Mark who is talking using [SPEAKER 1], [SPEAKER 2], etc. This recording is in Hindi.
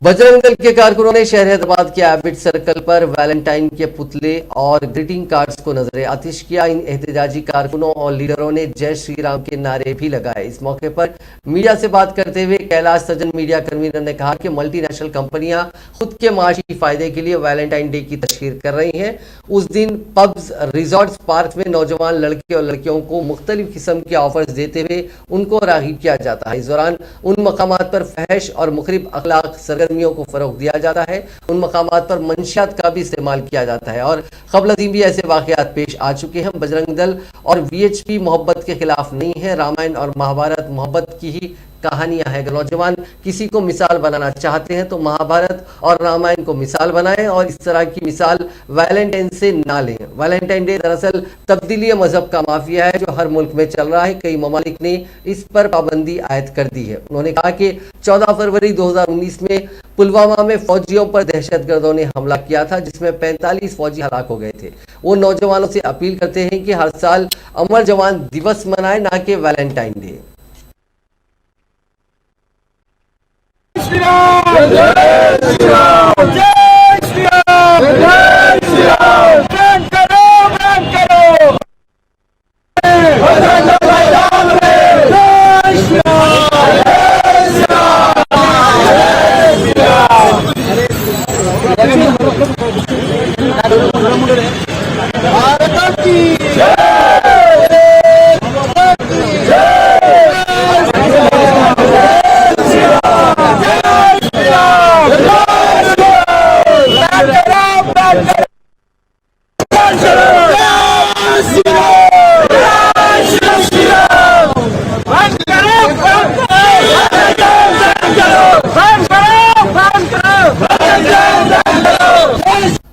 [SPEAKER 1] बजरंग दल के कारकुनों ने शहर हैदराबाद के एबिट सर्कल पर वैलेंटाइन के पुतले और ग्रीटिंग कार्ड्स को नजरे आतिश किया। इन एहतजाजी कारकुनों और लीडरों ने जय श्री राम के नारे भी लगाए। इस मौके पर मीडिया से बात करते हुए कैलाश सज्जन मीडिया कन्वीनर ने कहा कि मल्टीनेशनल कंपनियां खुद के माशी फायदे के लिए वैलेंटाइन डे की तशहीर कर रही हैं। उस दिन पब्स, रिजॉर्ट्स, पार्क में नौजवान लड़के और लड़कियों को मुख्तलिफ किस्म के ऑफर्स देते हुए उनको राग़िब किया जाता है। इस दौरान उन मकामात पर फहश और मुखरिब अखलाक सरगर्मियों को फरोग दिया जाता है। उन मकामात पर मंशियात का भी इस्तेमाल किया जाता है और क़ब्ल अज़ीम भी ऐसे वाक़यात पेश आ चुके हैं। बजरंग दल और वीएचपी मोहब्बत के खिलाफ नहीं है। रामायण और महाभारत मोहब्बत की ही कहानियां हैं। अगर नौजवान किसी को मिसाल बनाना चाहते हैं तो महाभारत और रामायण को मिसाल बनाएं और इस तरह की मिसाल वैलेंटाइन से ना लें। वैलेंटाइन डे दरअसल तब्दीली मजहब का माफिया है जो हर मुल्क में चल रहा है। कई ममालिक ने इस पर पाबंदी आयद कर दी है। उन्होंने कहा कि 14 फरवरी 2019 में पुलवामा में फौजियों पर दहशतगर्दों ने हमला किया था जिसमें 45 फौजी हलाक हो गए थे। वो नौजवानों से अपील करते हैं कि हर साल अमर जवान दिवस मनाएं, ना कि वैलेंटाइन डे।
[SPEAKER 2] श्री राम, जय श्री राम।